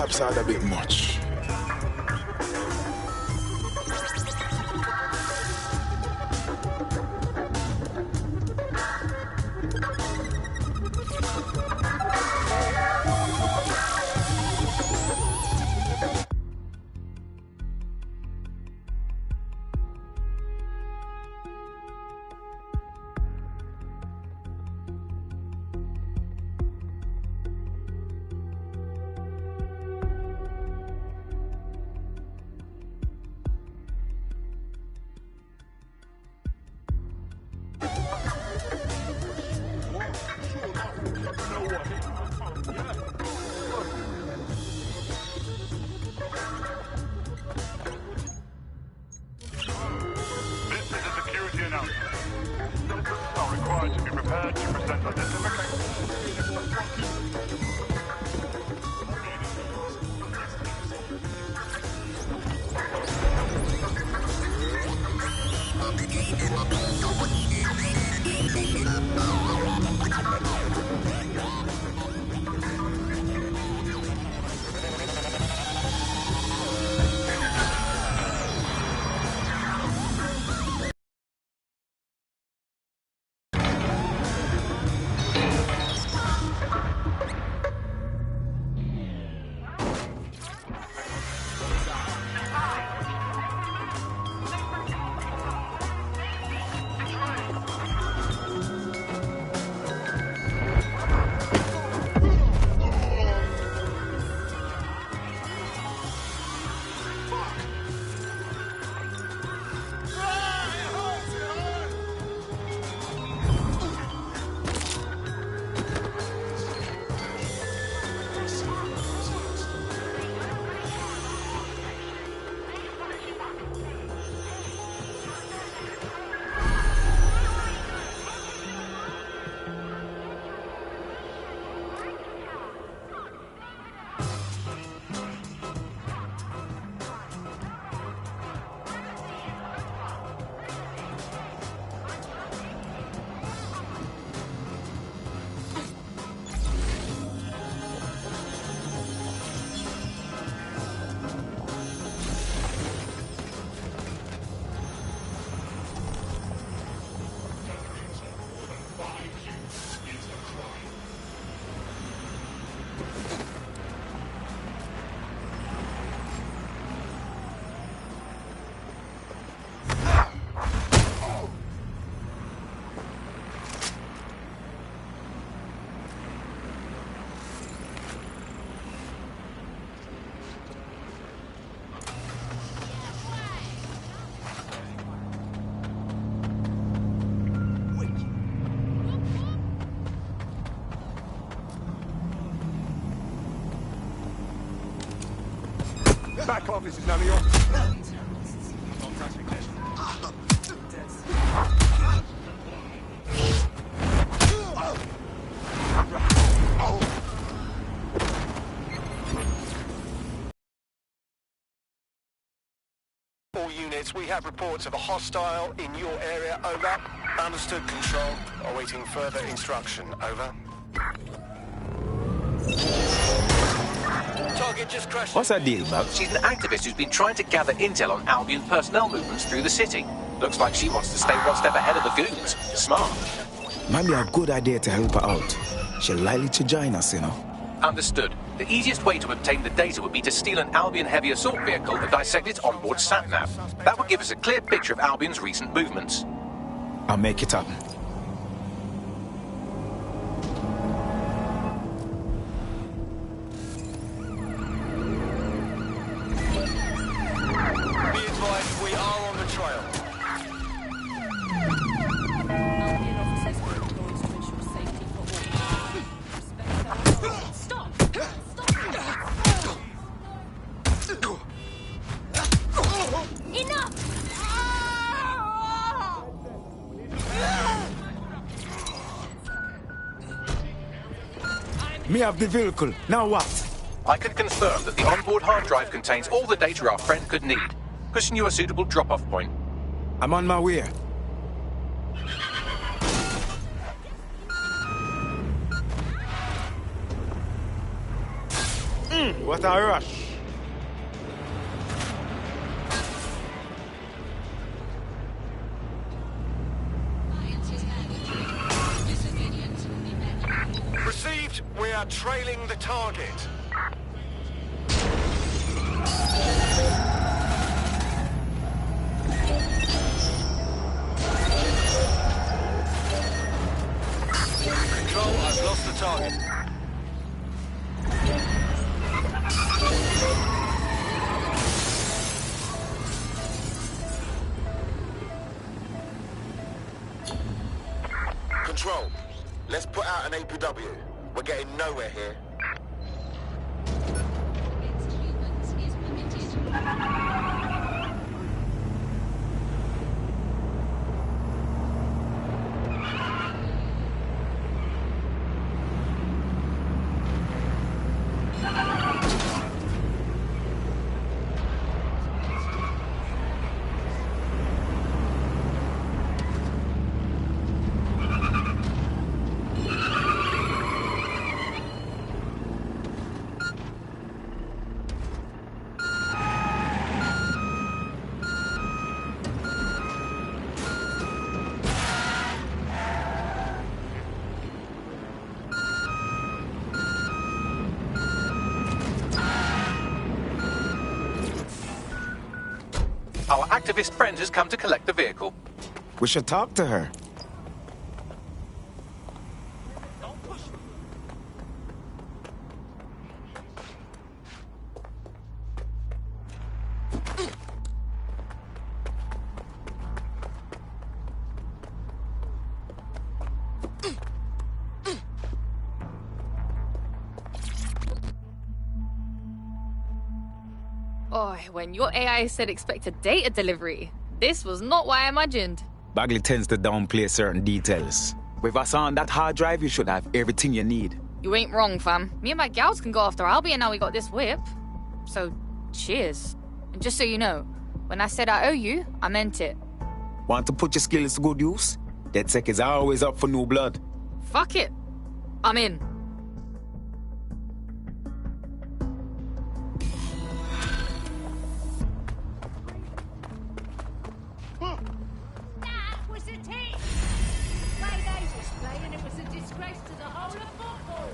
perhaps had a bit much. Back off, this is none of yours. All units, we have reports of a hostile in your area, over. Understood, Control. Awaiting further instruction, over. Target just crashed. What's that deal, Bugs? She's an activist who's been trying to gather intel on Albion personnel movements through the city. Looks like she wants to stay one step ahead of the goons. Smart. Might be a good idea to help her out. She's likely to join us, you know. Understood. The easiest way to obtain the data would be to steal an Albion heavy assault vehicle and dissect its onboard sat-nav. That would give us a clear picture of Albion's recent movements. I'll make it happen. Be advised, we are on the trail. Albion officers were employed to ensure safety for all. Stop! Enough! Me have the vehicle. Now what? I can confirm that the onboard hard drive contains all the data our friend could need. Pushing you a suitable drop-off point. I'm on my way. Be What a rush. Received. We are trailing the target. Control, I've lost the target. Control, let's put out an APW. We're getting nowhere here. Our activist friend has come to collect the vehicle. We should talk to her. Oh, when your AI said expect a data delivery, this was not what I imagined. Bagley tends to downplay certain details. With us on that hard drive, you should have everything you need. You ain't wrong, fam. Me and my gals can go after Albion now we got this whip. So, cheers. And just so you know, when I said I owe you, I meant it. Want to put your skills to good use? DedSec is always up for new blood. Fuck it. I'm in. That was a team. Playdays was played and it was a disgrace to the whole of football.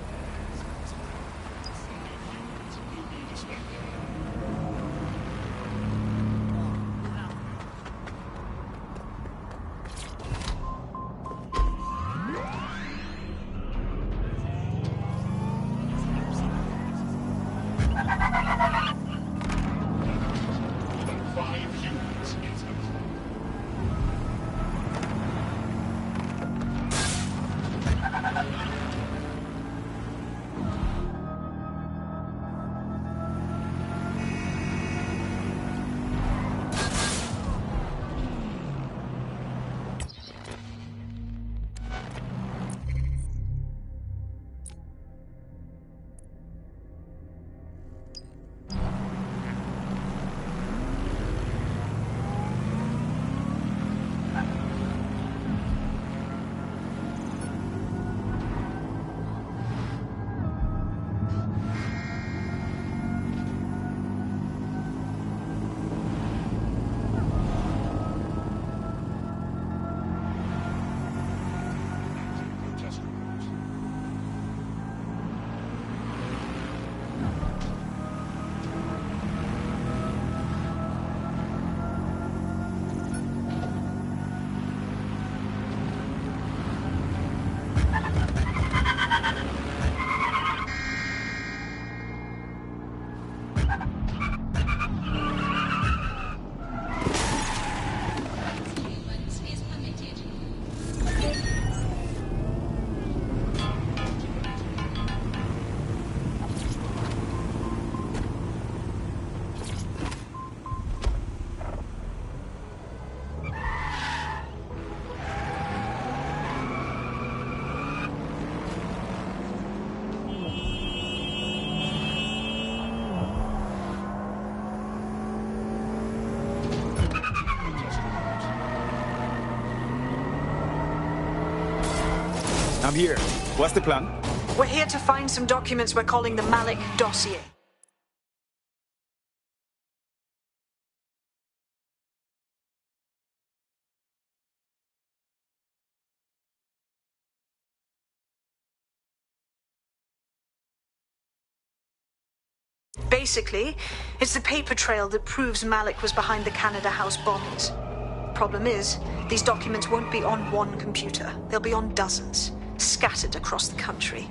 I'm here. What's the plan? We're here to find some documents we're calling the Malik dossier. Basically, it's the paper trail that proves Malik was behind the Canada House bombings. Problem is, these documents won't be on one computer. They'll be on dozens, scattered across the country.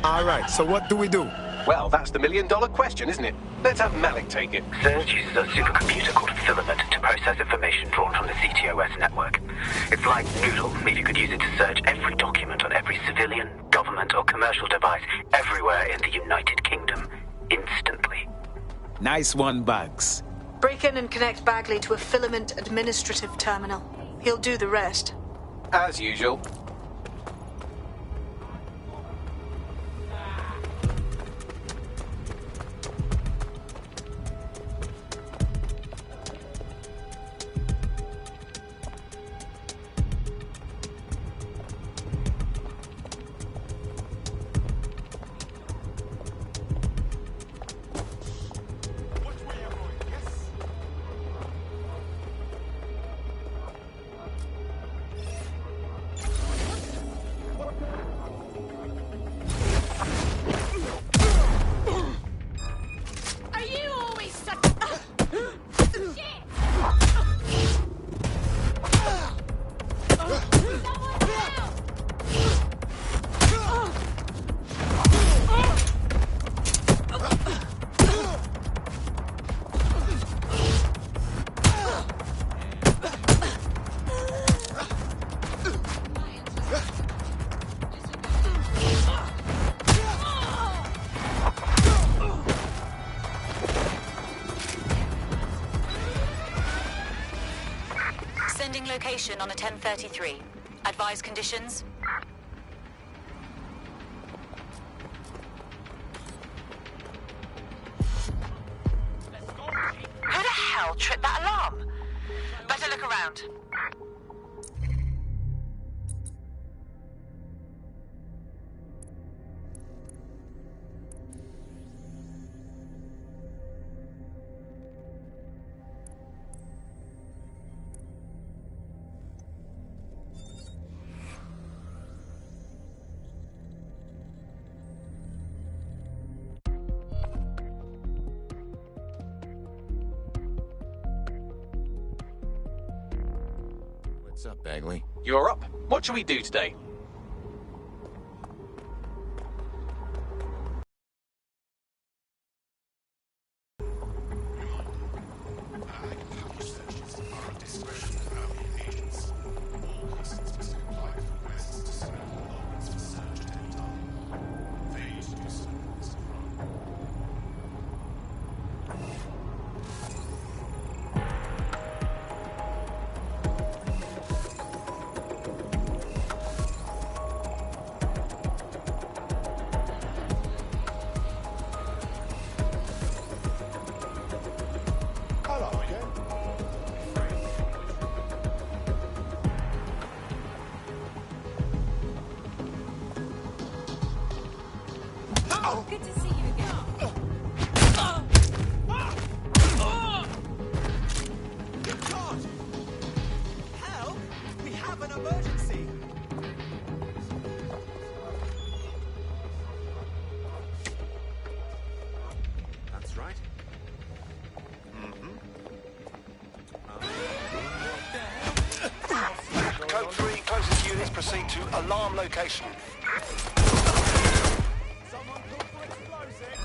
All right, so what do we do? Well, that's the million-dollar question, isn't it? Let's have Malik take it. Surge uses a supercomputer called Filament to process information drawn from the CTOS network. It's like Noodle, if you could use it to search every document on every civilian, government, or commercial device everywhere in the United Kingdom, instantly. Nice one, Bugs. Break in and connect Bagley to a Filament administrative terminal. He'll do the rest. As usual. Are you always such shit? Someone help! Sending location on a 1033. Advise conditions. Who the hell tripped that alarm? Better look around. What's up, Bagley? You're up. What shall we do today? Good to see you again. God! Help! We have an emergency! That's right. Code 3, closest units proceed to alarm location. Someone call for explosives!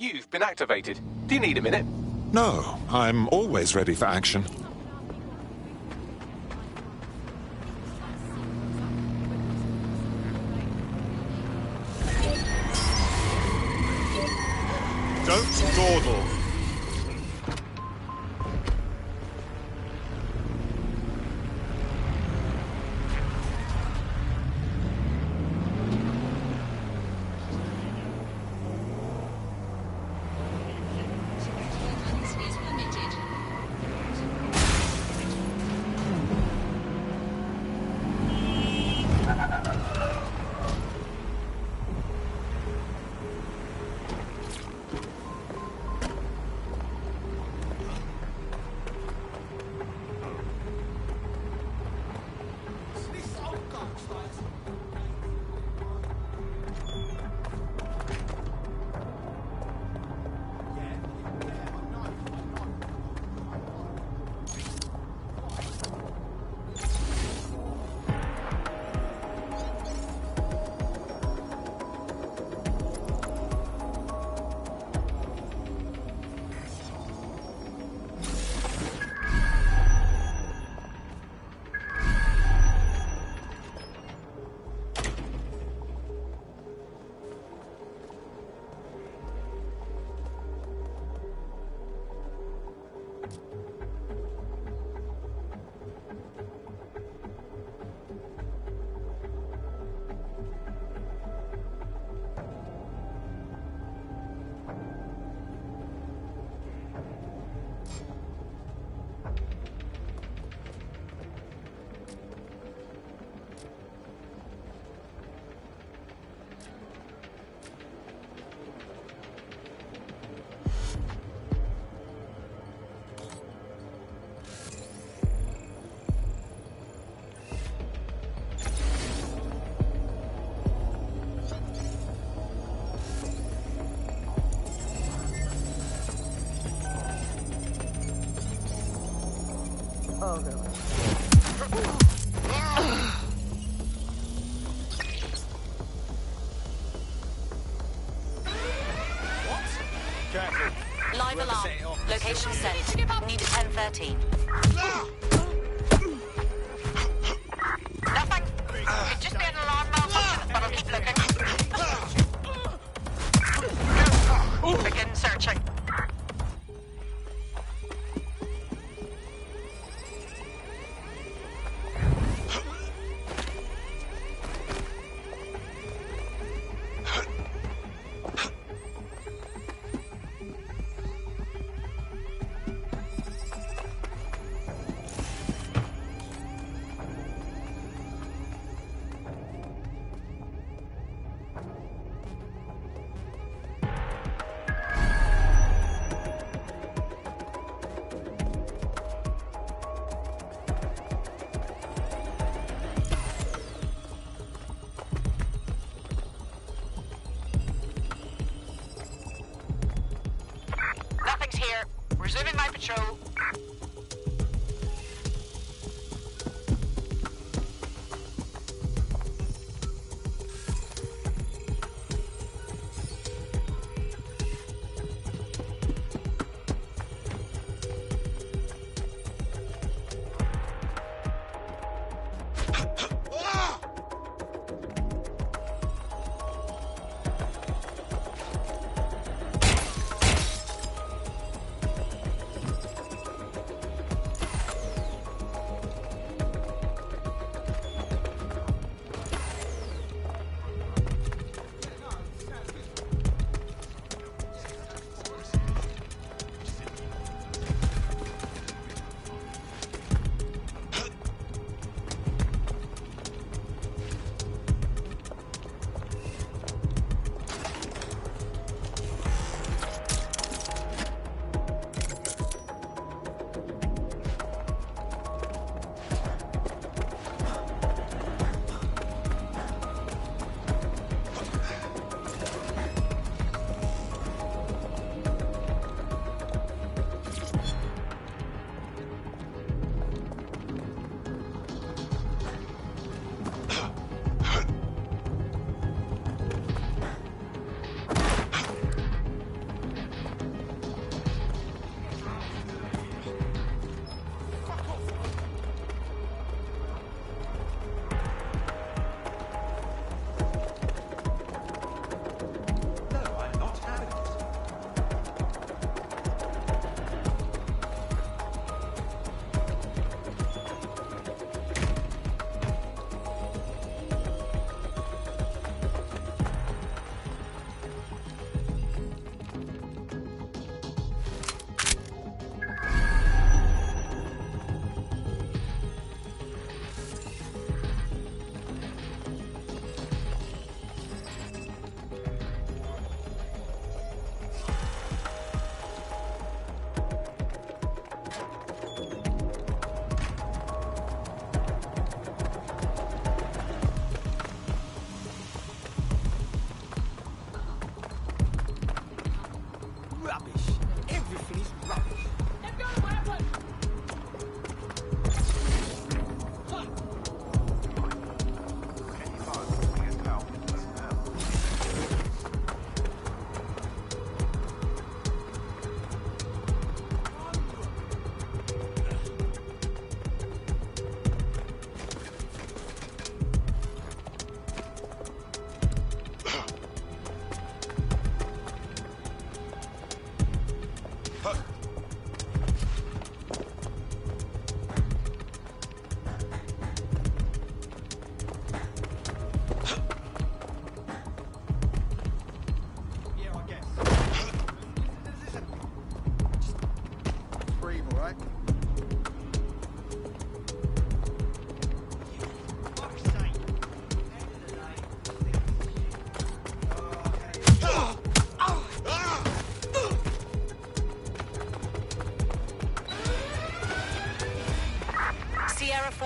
you've been activated. Do you need a minute? No, I'm always ready for action. Don't dawdle. Oh, God. Live alarm. Location sent. Need a 1013. Nothing. Could just be an alarm malfunction, but I'll keep looking. Begin searching. Nothing's here. Resuming my patrol.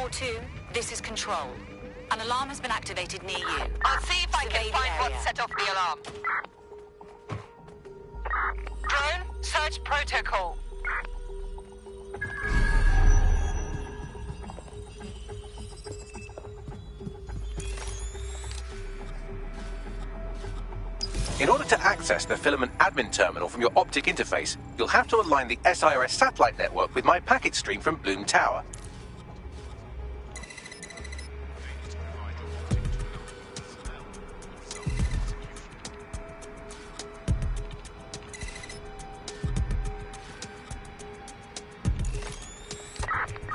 4-2, this is Control. An alarm has been activated near you. I'll see if I can Survey the find what area. set off the alarm. Drone, search protocol. In order to access the filament admin terminal from your optic interface, you'll have to align the SIRS satellite network with my packet stream from Bloom Tower.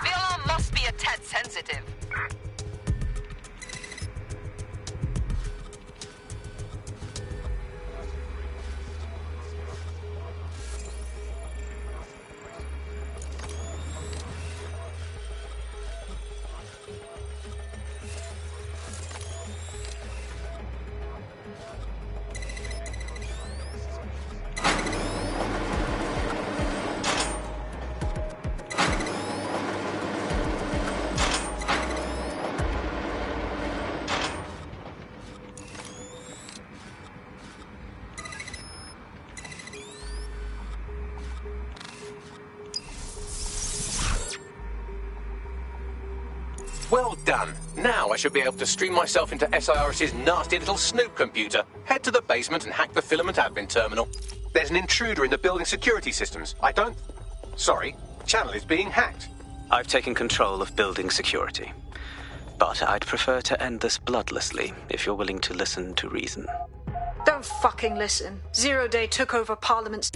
The alarm must be a tad sensitive. Well done. Now I should be able to stream myself into SIRS's nasty little snoop computer, head to the basement and hack the filament admin terminal. There's an intruder in the building security systems. Sorry, channel is being hacked. I've taken control of building security. But I'd prefer to end this bloodlessly, if you're willing to listen to reason. Don't fucking listen. Zero Day took over Parliament's...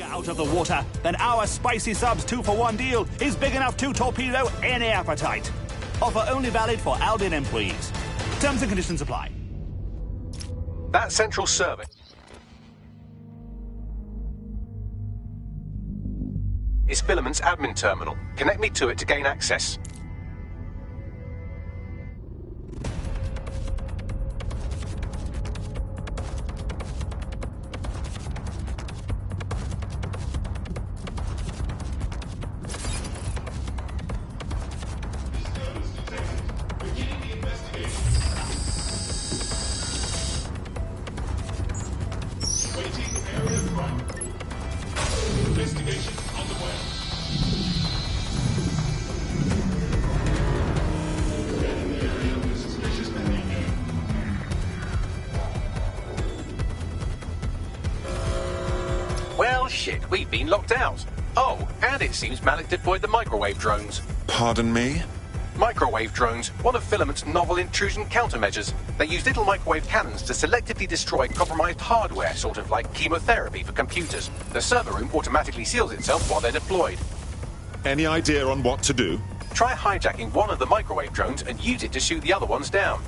Out of the water, then our Spicy Subs 2-for-1 deal is big enough to torpedo any appetite. Offer only valid for Albion employees. Terms and conditions apply. That central server is Filament's admin terminal. Connect me to it to gain access. Well, shit, we've been locked out. Oh, and it seems Malik deployed the microwave drones. Pardon me? Microwave drones, one of Filament's novel intrusion countermeasures. They use little microwave cannons to selectively destroy compromised hardware, sort of like chemotherapy for computers. The server room automatically seals itself while they're deployed. Any idea on what to do? Try hijacking one of the microwave drones and use it to shoot the other ones down.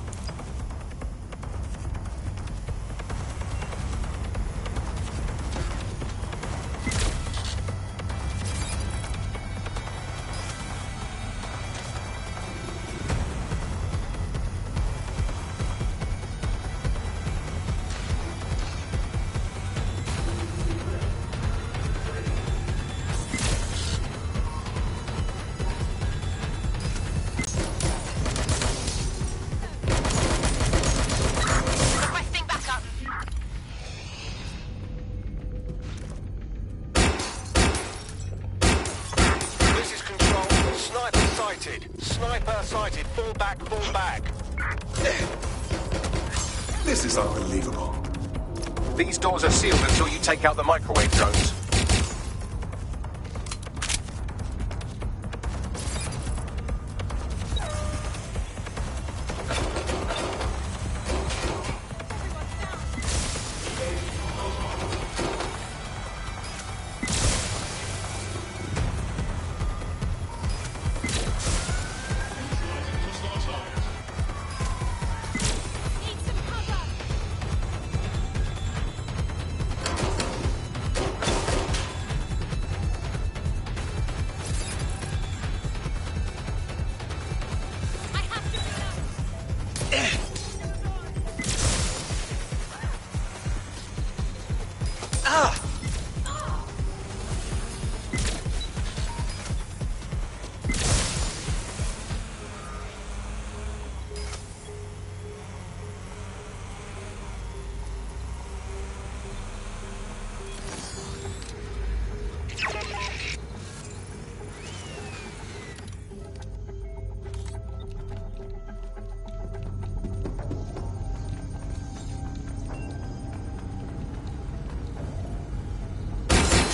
Sniper sighted. Fall back, fall back. This is unbelievable. These doors are sealed until you take out the microwave drones.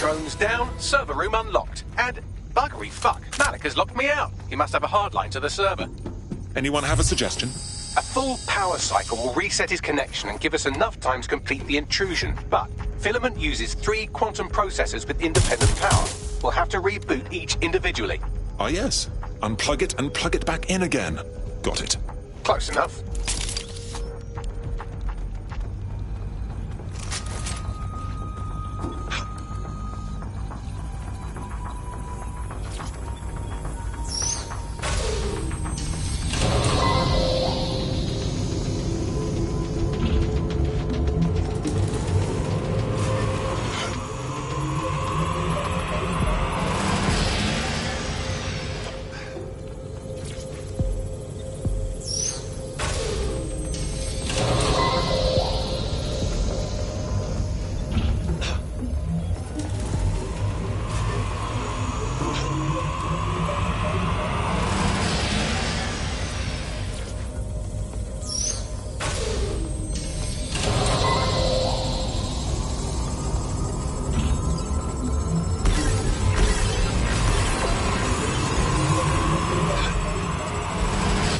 Drones down, server room unlocked. And buggery fuck, Malik has locked me out. He must have a hard line to the server. Anyone have a suggestion? A full power cycle will reset his connection and give us enough time to complete the intrusion. But Filament uses 3 quantum processors with independent power. We'll have to reboot each individually. Ah, yes. Unplug it and plug it back in again. Got it. Close enough.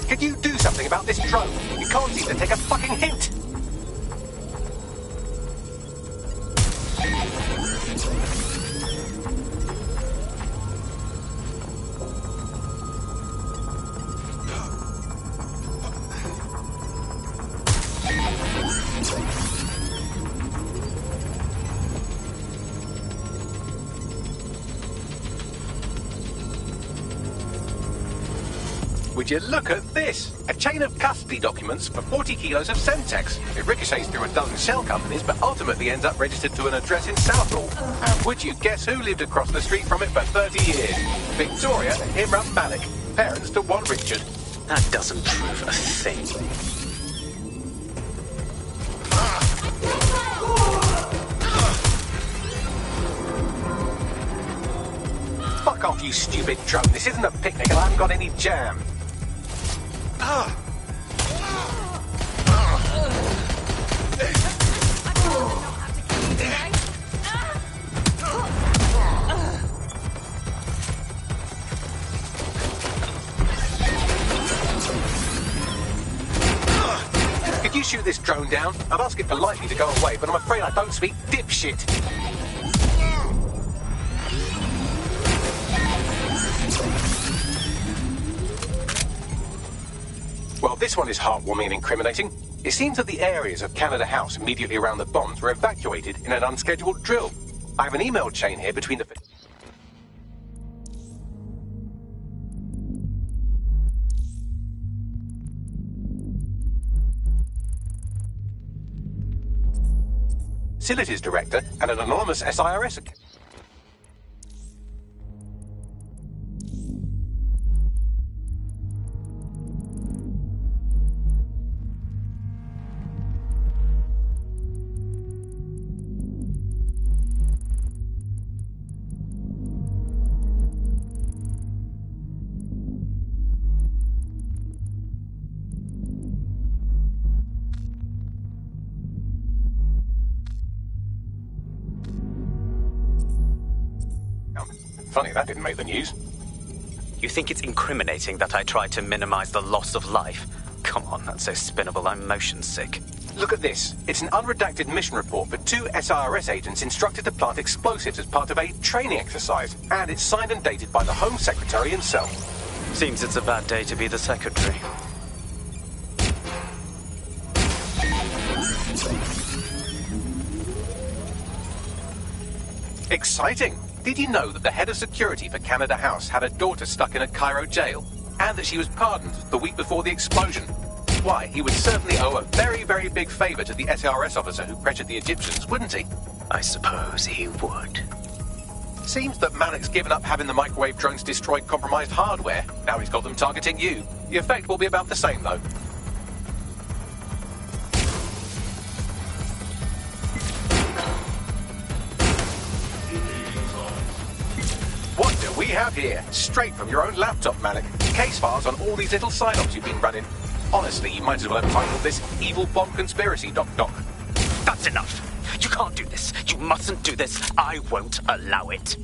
Could you do something about this drone? You can't seem to take a fucking hint. Would you look at this? A chain of custody documents for 40 kilos of Semtex. It ricochets through a dozen shell companies, but ultimately ends up registered to an address in Southall. And would you guess who lived across the street from it for 30 years? Victoria and Imran Malik, parents to one Richard. That doesn't prove a thing. Fuck off, you stupid drone. This isn't a picnic and I haven't got any jam. Could you shoot this drone down? I'd ask it politely to go away, but I'm afraid I don't speak dipshit. Well, this one is heartwarming and incriminating. It seems that the areas of Canada House immediately around the bombs were evacuated in an unscheduled drill. I have an email chain here between the... facilities director and an anonymous SIRS account. Funny, that didn't make the news. You think it's incriminating that I tried to minimize the loss of life? Come on, that's so spinnable, I'm motion sick. Look at this. It's an unredacted mission report for 2 SIRS agents instructed to plant explosives as part of a training exercise. And it's signed and dated by the Home Secretary himself. Seems it's a bad day to be the Secretary. Exciting! Did you know that the head of security for Canada House had a daughter stuck in a Cairo jail? And that she was pardoned the week before the explosion? Why, he would certainly owe a very, very big favor to the SRS officer who pressured the Egyptians, wouldn't he? I suppose he would. Seems that Malik's given up having the microwave drones destroy compromised hardware. Now he's got them targeting you. The effect will be about the same, though. What do we have here? Straight from your own laptop, Malik. Case files on all these little side-ops you've been running. Honestly, you might as well have titled this Evil Bomb Conspiracy, Doc. That's enough. You can't do this. You mustn't do this. I won't allow it.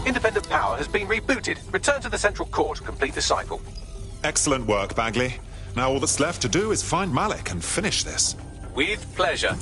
Independent power has been rebooted. Return to the central core to complete the cycle. Excellent work, Bagley. Now all that's left to do is find Malik and finish this. With pleasure.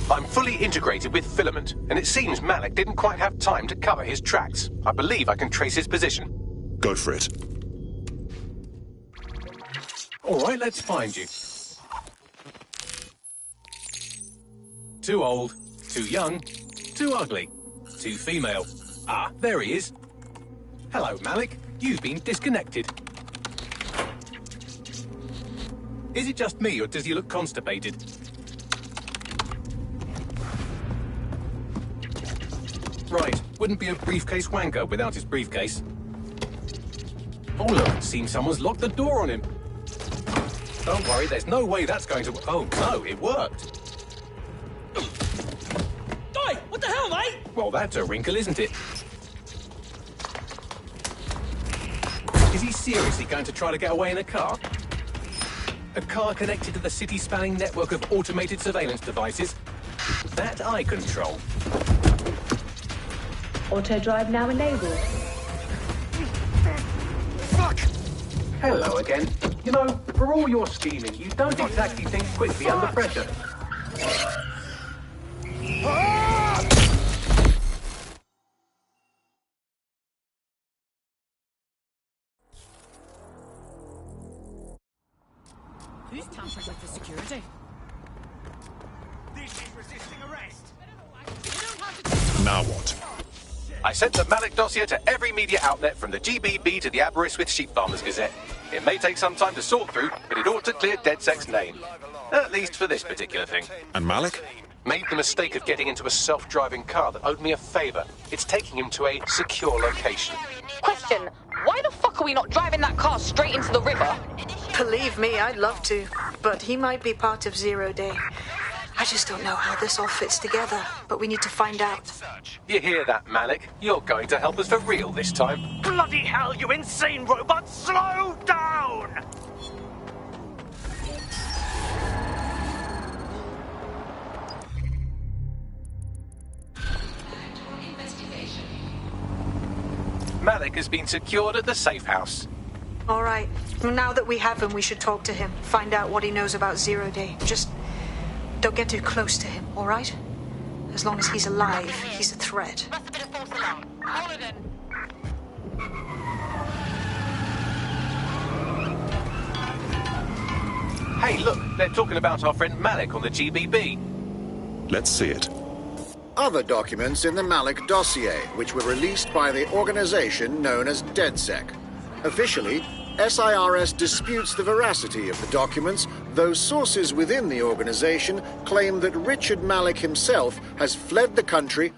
I'm fully integrated with Filament, and it seems Malik didn't quite have time to cover his tracks. I believe I can trace his position. Go for it. All right, let's find you. Too old, too young, too ugly, too female. Ah, there he is. Hello, Malik. You've been disconnected. Is it just me, or does he look constipated? Right, wouldn't be a briefcase wanker without his briefcase. Oh look, it seems someone's locked the door on him. Don't worry, there's no way that's going to... Oh no, it worked. Oi, what the hell, mate? Well, that's a wrinkle, isn't it? Is he seriously going to try to get away in a car? A car connected to the city-spanning network of automated surveillance devices? That I control. Auto drive now enabled. Fuck! Hello again. You know, for all your scheming, you don't exactly think quickly under pressure. Who's tampered with the security? This is resisting arrest. Now what? I sent the Malik dossier to every media outlet from the GBB to the Aberystwyth Sheep Farmers Gazette. It may take some time to sort through, but it ought to clear DedSec's name. At least for this particular thing. And Malik? Made the mistake of getting into a self-driving car that owed me a favor. It's taking him to a secure location. Question, why the fuck are we not driving that car straight into the river? Believe me, I'd love to, but he might be part of Zero Day. I just don't know how this all fits together, but we need to find out. You hear that, Malik? You're going to help us for real this time. Bloody hell, you insane robot! Slow down! Malik has been secured at the safe house. All right, now that we have him, we should talk to him, find out what he knows about Zero Day. Just don't get too close to him, all right? As long as he's alive, he's a threat. Hey, look, they're talking about our friend Malik on the GBB. Let's see it. Other documents in the Malik dossier, which were released by the organization known as DedSec. Officially, SIRS disputes the veracity of the documents, though sources within the organization claim that Richard Malik himself has fled the country.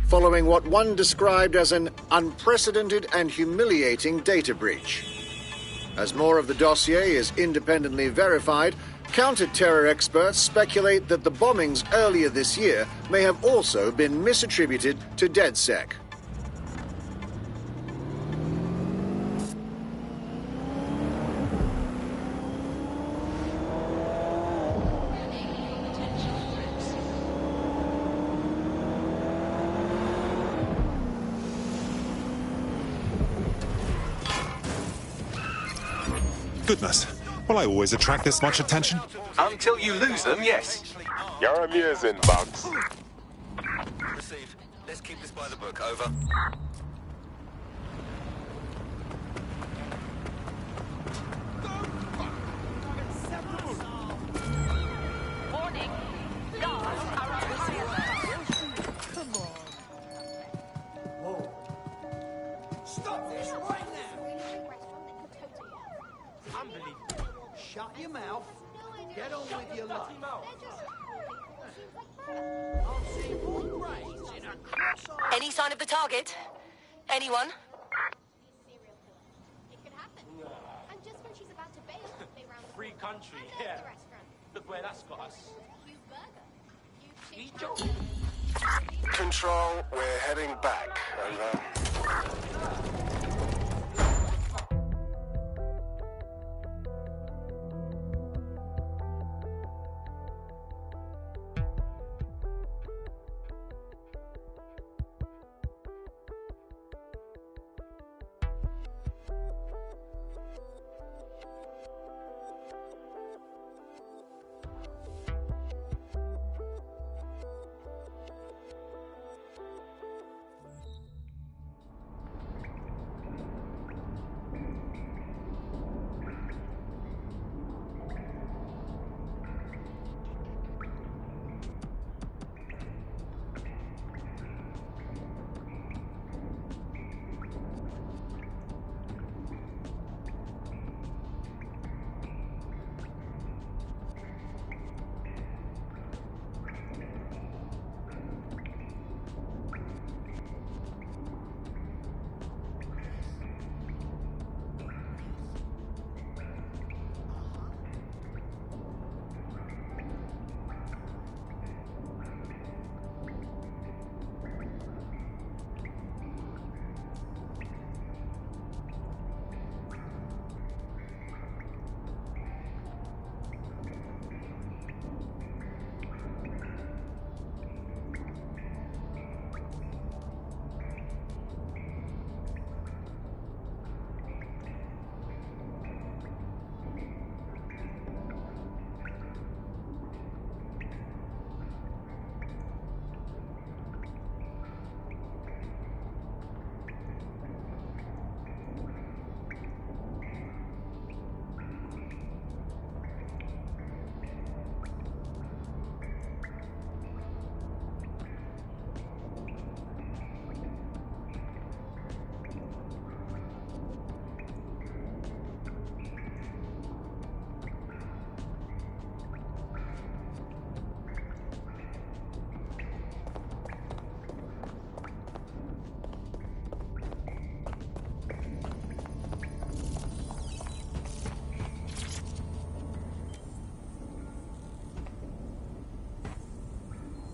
Following what one described as an unprecedented and humiliating data breach. As more of the dossier is independently verified, counter-terror experts speculate that the bombings earlier this year may have also been misattributed to DedSec. Goodness. Will I always attract this much attention? Until you lose them, yes. You're amusing, Bugs. Received. Let's keep this by the book. Over. Warning. Guards are on high alert. Come on. Whoa. Stop this right now. Unbelievable. Shut your mouth. Get on with your life. I'll see more brains in a cross-eyed... Any sign of the target? Anyone? Free country, yeah. Look where that's got us. Control, we're heading back. Over.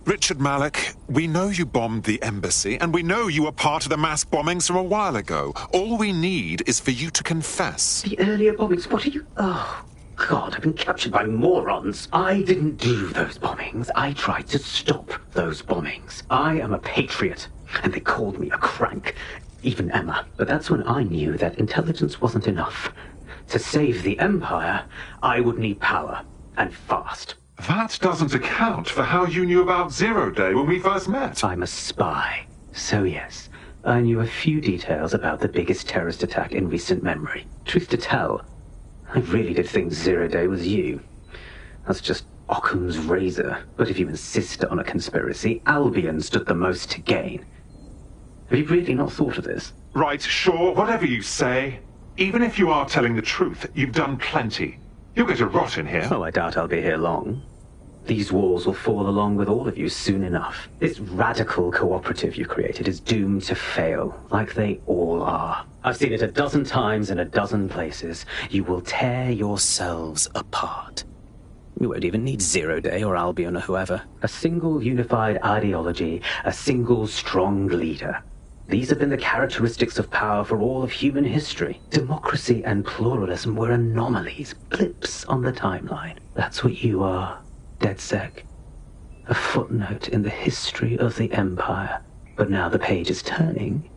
Richard Malik, we know you bombed the embassy, and we know you were part of the mass bombings from a while ago. All we need is for you to confess. The earlier bombings, what are you... Oh, God, I've been captured by morons. I didn't do those bombings. I tried to stop those bombings. I am a patriot, and they called me a crank. Even Emma. But that's when I knew that intelligence wasn't enough. To save the Empire, I would need power, and fast. That doesn't account for how you knew about Zero Day when we first met. I'm a spy. So yes, I knew a few details about the biggest terrorist attack in recent memory. Truth to tell, I really did think Zero Day was you. That's just Occam's razor. But if you insist on a conspiracy, Albion stood the most to gain. Have you really not thought of this? Right, sure, whatever you say. Even if you are telling the truth, you've done plenty. You'll get a rot in here. Oh, I doubt I'll be here long. These walls will fall along with all of you soon enough. This radical cooperative you created is doomed to fail, like they all are. I've seen it a dozen times in a dozen places. You will tear yourselves apart. You won't even need Zero Day or Albion or whoever. A single unified ideology, a single strong leader. These have been the characteristics of power for all of human history. Democracy and pluralism were anomalies, blips on the timeline. That's what you are, DedSec. A footnote in the history of the Empire. But now the page is turning,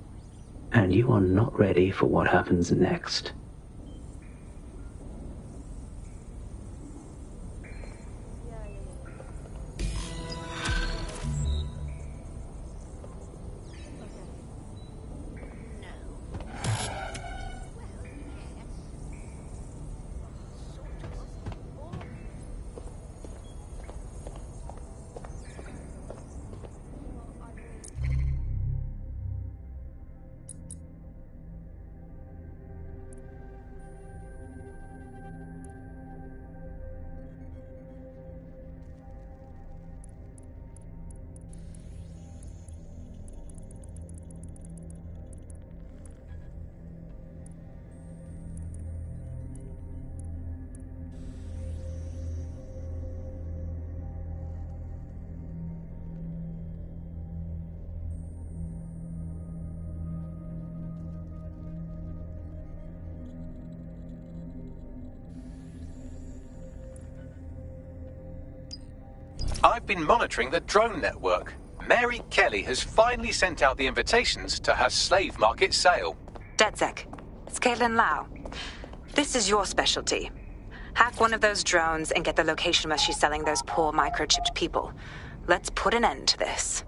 and you are not ready for what happens next. I've been monitoring the drone network. Mary Kelly has finally sent out the invitations to her slave market sale. DedSec, it's Caitlin Lau. This is your specialty. Hack one of those drones and get the location where she's selling those poor microchipped people. Let's put an end to this.